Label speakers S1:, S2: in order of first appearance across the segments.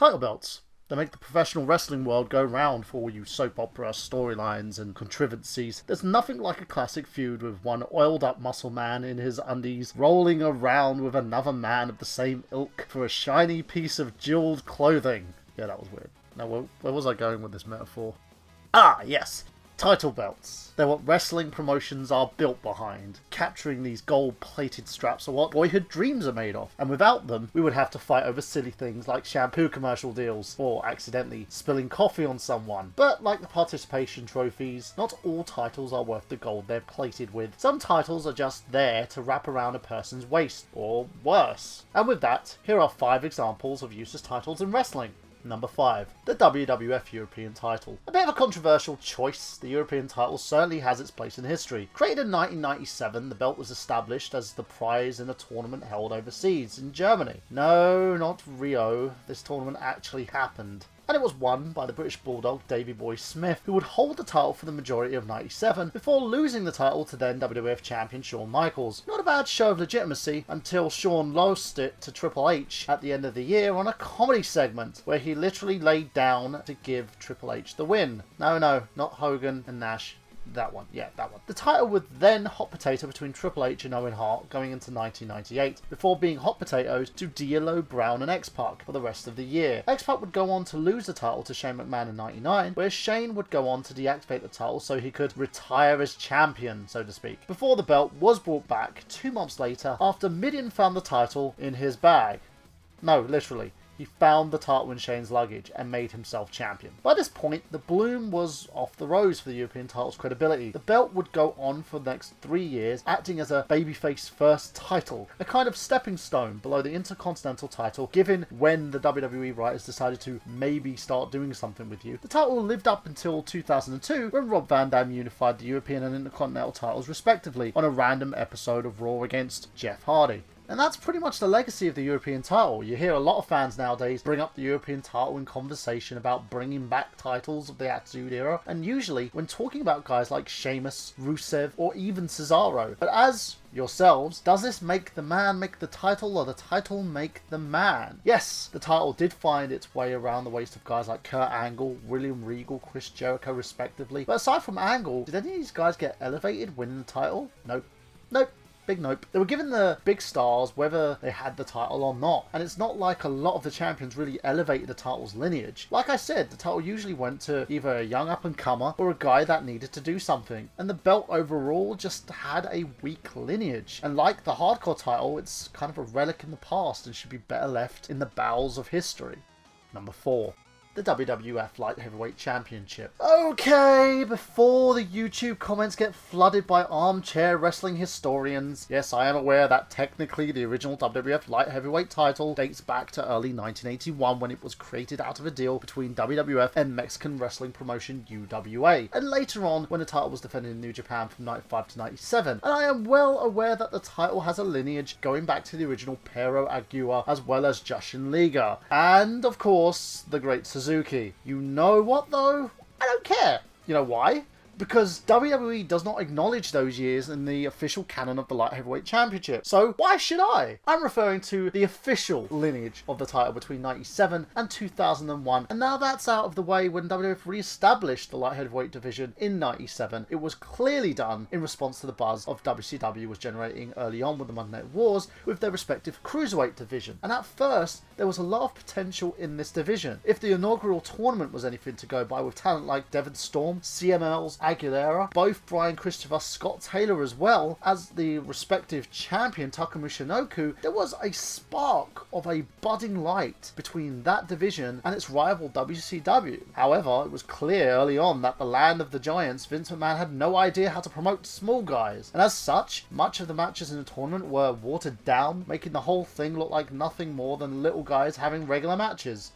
S1: Title belts. They make the professional wrestling world go round for all you soap opera storylines and contrivances. There's nothing like a classic feud with one oiled up muscle man in his undies rolling around with another man of the same ilk for a shiny piece of jeweled clothing. Yeah, that was weird. Now, where was I going with this metaphor? Ah, yes! Title belts. They're what wrestling promotions are built behind. Capturing these gold-plated straps are what boyhood dreams are made of. And without them, we would have to fight over silly things like shampoo commercial deals, or accidentally spilling coffee on someone. But like the participation trophies, not all titles are worth the gold they're plated with. Some titles are just there to wrap around a person's waist, or worse. And with that, here are 5 examples of useless titles in wrestling. Number 5. The WWF European Title. A bit of a controversial choice, the European title certainly has its place in history. Created in 1997, the belt was established as the prize in a tournament held overseas, in Germany. No, not Rio, this tournament actually happened. And it was won by the British Bulldog Davey Boy Smith, who would hold the title for the majority of 97 before losing the title to then WWF champion Shawn Michaels. Not a bad show of legitimacy until Shawn lost it to Triple H at the end of the year on a comedy segment where he literally laid down to give Triple H the win. No, not Hogan and Nash. That one. The title was then hot potato between Triple H and Owen Hart going into 1998, before being hot potatoed to D'Lo Brown and X-Pac for the rest of the year. X-Pac would go on to lose the title to Shane McMahon in 99, where Shane would go on to deactivate the title so he could retire as champion, so to speak, before the belt was brought back 2 months later after Mideon found the title in his bag. No, literally. He found the title in Shane's luggage and made himself champion. By this point, the bloom was off the rose for the European title's credibility. The belt would go on for the next 3 years, acting as a babyface first title, a kind of stepping stone below the Intercontinental title, given when the WWE writers decided to maybe start doing something with you. The title lived up until 2002, when Rob Van Dam unified the European and Intercontinental titles respectively on a random episode of Raw against Jeff Hardy. And that's pretty much the legacy of the European title. You hear a lot of fans nowadays bring up the European title in conversation about bringing back titles of the Attitude Era, and usually when talking about guys like Sheamus, Rusev, or even Cesaro. But as yourselves, does this make the man make the title, or the title make the man? Yes, the title did find its way around the waist of guys like Kurt Angle, William Regal, Chris Jericho respectively. But aside from Angle, did any of these guys get elevated winning the title? Nope. Big nope. They were given the big stars whether they had the title or not, and it's not like a lot of the champions really elevated the title's lineage. Like I said, the title usually went to either a young up-and-comer or a guy that needed to do something, and the belt overall just had a weak lineage. And like the Hardcore title, it's kind of a relic in the past and should be better left in the bowels of history. Number 4. The WWF Light Heavyweight Championship. Okay, before the YouTube comments get flooded by armchair wrestling historians, yes, I am aware that technically the original WWF Light Heavyweight title dates back to early 1981 when it was created out of a deal between WWF and Mexican wrestling promotion UWA, and later on when the title was defended in New Japan from 95 to 97, and I am well aware that the title has a lineage going back to the original Pero Aguirre as well as Jushin Liger, and of course the Great Suzuki. You know what though? I don't care. You know why? Because WWE does not acknowledge those years in the official canon of the Light Heavyweight Championship. So why should I? I'm referring to the official lineage of the title between 97 and 2001. And now that's out of the way, when WWF re-established the Light Heavyweight division in 97, it was clearly done in response to the buzz of WCW was generating early on with the Monday Night Wars with their respective Cruiserweight division. And at first, there was a lot of potential in this division. If the inaugural tournament was anything to go by, with talent like Devon Storm, CMLs, Aguilera, both Brian Christopher, Scott Taylor, as well as the respective champion Takumi Shinoku, there was a spark of a budding light between that division and its rival WCW. However, it was clear early on that the land of the giants, Vince McMahon had no idea how to promote small guys, and as such, much of the matches in the tournament were watered down, making the whole thing look like nothing more than little guys having regular matches.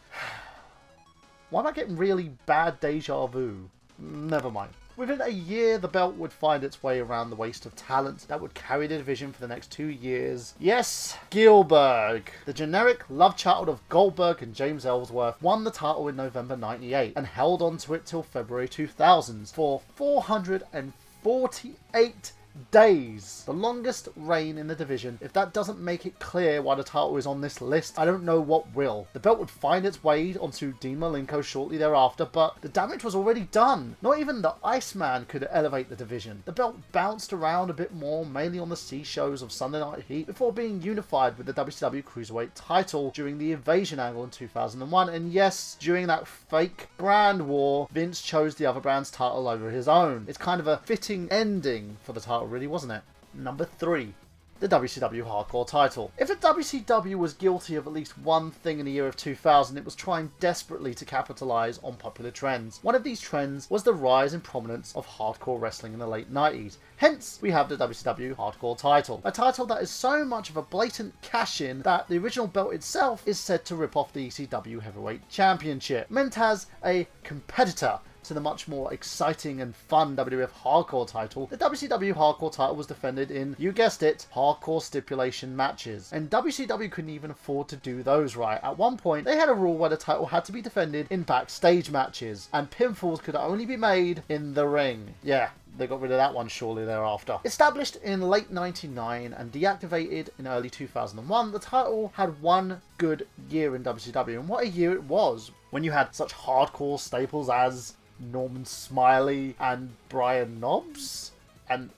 S1: Why am I getting really bad deja vu? Never mind. Within a year, the belt would find its way around the waist of talent that would carry the division for the next 2 years. Yes, Gillberg, the generic love child of Goldberg and James Ellsworth, won the title in November 98 and held on to it till February 2000 for 448 days. The longest reign in the division. If that doesn't make it clear why the title is on this list, I don't know what will. The belt would find its way onto Dean Malenko shortly thereafter, but the damage was already done. Not even the Iceman could elevate the division. The belt bounced around a bit more, mainly on the C-shows of Sunday Night Heat, before being unified with the WCW Cruiserweight title during the Invasion angle in 2001. And yes, during that fake brand war, Vince chose the other brand's title over his own. It's kind of a fitting ending for the title, really, wasn't it? Number 3. The WCW Hardcore Title. If the WCW was guilty of at least one thing in the year of 2000, it was trying desperately to capitalize on popular trends. One of these trends was the rise in prominence of hardcore wrestling in the late 90s. Hence, we have the WCW Hardcore Title. A title that is so much of a blatant cash-in that the original belt itself is said to rip off the ECW Heavyweight Championship, meant as a competitor to the much more exciting and fun WWF Hardcore title. The WCW Hardcore title was defended in, you guessed it, hardcore stipulation matches. And WCW couldn't even afford to do those right. At one point, they had a rule where the title had to be defended in backstage matches, and pinfalls could only be made in the ring. Yeah, they got rid of that one shortly thereafter. Established in late 99 and deactivated in early 2001, the title had one good year in WCW, and what a year it was, when you had such hardcore staples as Norman Smiley and Brian Knobbs and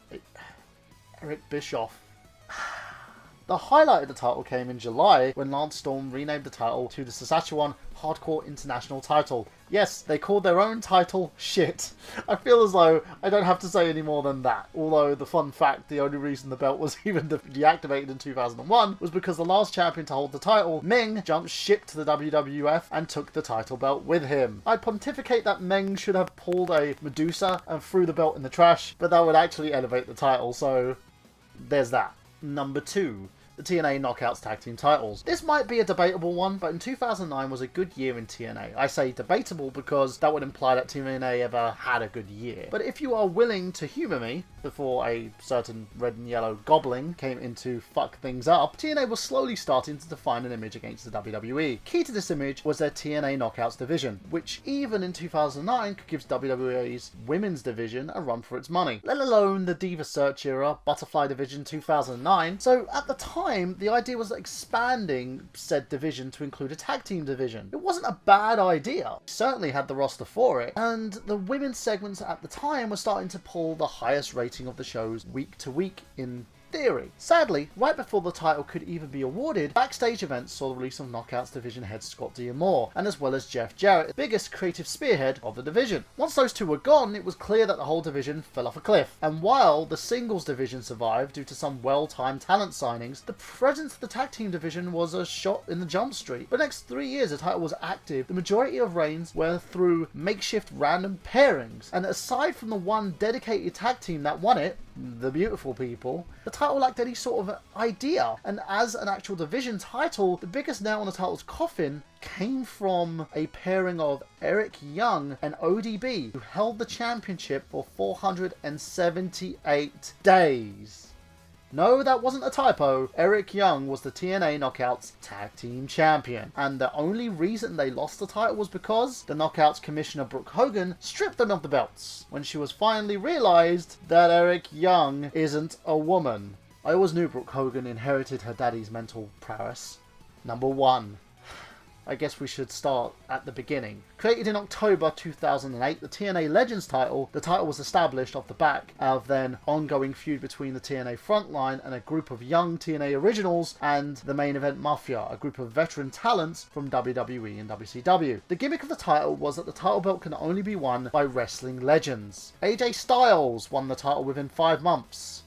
S1: Eric Bischoff. The highlight of the title came in July when Lance Storm renamed the title to the Saskatchewan Hardcore International Title. Yes, they called their own title shit. I feel as though I don't have to say any more than that. Although, the fun fact, the only reason the belt was even deactivated in 2001 was because the last champion to hold the title, Meng, jumped ship to the WWF and took the title belt with him. I'd pontificate that Meng should have pulled a Medusa and threw the belt in the trash, but that would actually elevate the title, so there's that. Number 2. The TNA Knockouts Tag Team titles. This might be a debatable one, but in 2009 was a good year in TNA. I say debatable because that would imply that TNA ever had a good year. But if you are willing to humour me, before a certain red and yellow goblin came in to fuck things up, TNA was slowly starting to define an image against the WWE. Key to this image was their TNA Knockouts division, which even in 2009 could give WWE's women's division a run for its money, let alone the Diva Search era, Butterfly Division 2009. So at the time, the idea was expanding said division to include a tag team division. It wasn't a bad idea. It certainly had the roster for it, and the women's segments at the time were starting to pull the highest rating of the shows week to week in theory. Sadly, right before the title could even be awarded, backstage events saw the release of Knockouts division head Scott D'Amore, and as well as Jeff Jarrett, the biggest creative spearhead of the division. Once those two were gone, it was clear that the whole division fell off a cliff, and while the singles division survived due to some well-timed talent signings, the presence of the tag team division was a shot in the jump street. For the next 3 years the title was active. The majority of reigns were through makeshift random pairings, and aside from the one dedicated tag team that won it, the Beautiful People, the title lacked any sort of idea, and as an actual division title, the biggest nail on the title's coffin came from a pairing of Eric Young and ODB, who held the championship for 478 days. No, that wasn't a typo. Eric Young was the TNA Knockouts Tag Team Champion, and the only reason they lost the title was because the Knockouts Commissioner Brooke Hogan stripped them of the belts when she was finally realised that Eric Young isn't a woman. I always knew Brooke Hogan inherited her daddy's mental prowess. Number 1. I guess we should start at the beginning. Created in October 2008, the TNA Legends title, the title was established off the back of then ongoing feud between the TNA Frontline and a group of young TNA originals and the Main Event Mafia, a group of veteran talents from WWE and WCW. The gimmick of the title was that the title belt can only be won by wrestling legends. AJ Styles won the title within 5 months.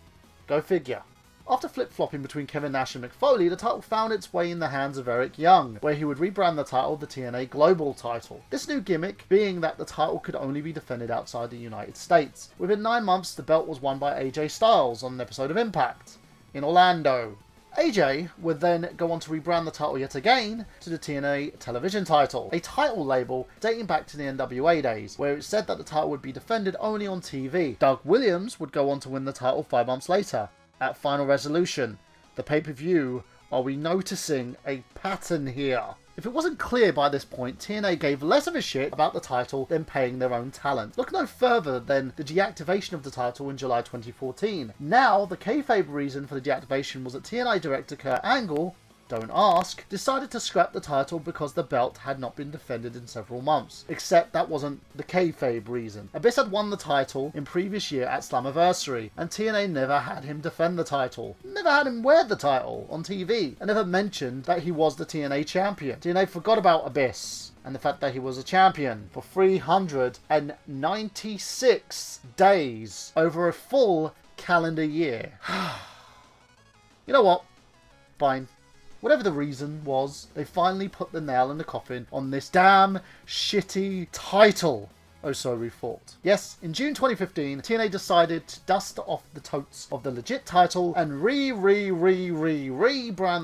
S1: Go figure. After flip-flopping between Kevin Nash and Mick Foley, the title found its way in the hands of Eric Young, where he would rebrand the title the TNA Global title. This new gimmick being that the title could only be defended outside the United States. Within 9 months, the belt was won by AJ Styles on an episode of Impact in Orlando. AJ would then go on to rebrand the title yet again to the TNA Television title, a title label dating back to the NWA days, where it said that the title would be defended only on TV. Doug Williams would go on to win the title 5 months later. At Final Resolution, the pay-per-view, are we noticing a pattern here? If it wasn't clear by this point, TNA gave less of a shit about the title than paying their own talent. Look no further than the deactivation of the title in July 2014. Now, the kayfabe reason for the deactivation was that TNA director Kurt Angle, don't ask, decided to scrap the title because the belt had not been defended in several months. Except that wasn't the kayfabe reason. Abyss had won the title in previous year at Slammiversary, and TNA never had him defend the title. Never had him wear the title on TV, and never mentioned that he was the TNA champion. TNA forgot about Abyss and the fact that he was a champion for 396 days over a full calendar year. You know what? Fine. Whatever the reason was, they finally put the nail in the coffin on this damn shitty title. Oh, so we thought. Yes, in June 2015, TNA decided to dust off the totes of the legit title and rebrand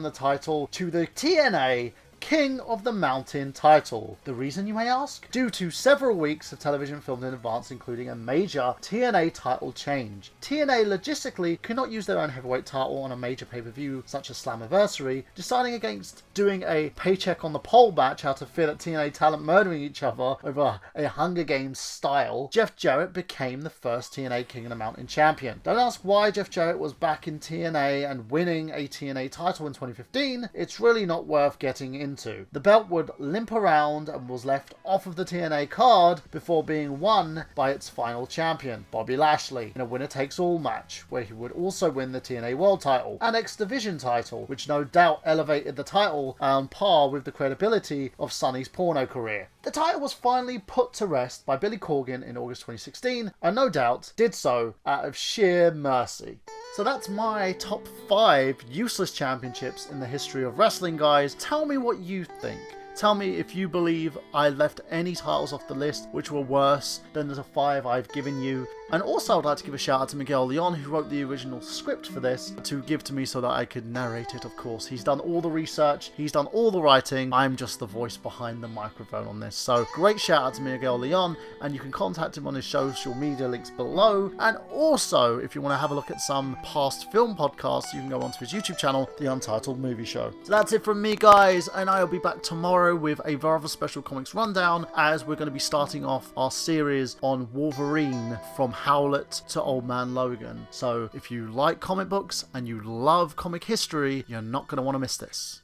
S1: the title to the TNA King of the Mountain title. The reason, you may ask? Due to several weeks of television filmed in advance, including a major TNA title change. TNA logistically could not use their own heavyweight title on a major pay-per-view such as Slammiversary, deciding against doing a paycheck on the pole match out of fear that TNA talent murdering each other over a Hunger Games style. Jeff Jarrett became the first TNA King of the Mountain champion. Don't ask why Jeff Jarrett was back in TNA and winning a TNA title in 2015. It's really not worth getting into. The belt would limp around and was left off of the TNA card before being won by its final champion, Bobby Lashley, in a winner-takes-all match, where he would also win the TNA World title and X Division title, which no doubt elevated the title on par with the credibility of Sonny's porno career. The title was finally put to rest by Billy Corgan in August 2016, and no doubt did so out of sheer mercy. So that's my top 5 useless championships in the history of wrestling, guys. Tell me what you think. Tell me if you believe I left any titles off the list which were worse than the 5 I've given you. And also I'd like to give a shout out to Miguel Leon, who wrote the original script for this, to give to me so that I could narrate it, of course. He's done all the research, he's done all the writing, I'm just the voice behind the microphone on this. So great shout out to Miguel Leon, and you can contact him on his social media links below. And also, if you want to have a look at some past film podcasts, you can go onto his YouTube channel, The Untitled Movie Show. So that's it from me, guys, and I'll be back tomorrow with a rather special comics rundown, as we're going to be starting off our series on Wolverine from Howlett to Old Man Logan. So if you like comic books and you love comic history, you're not going to want to miss this.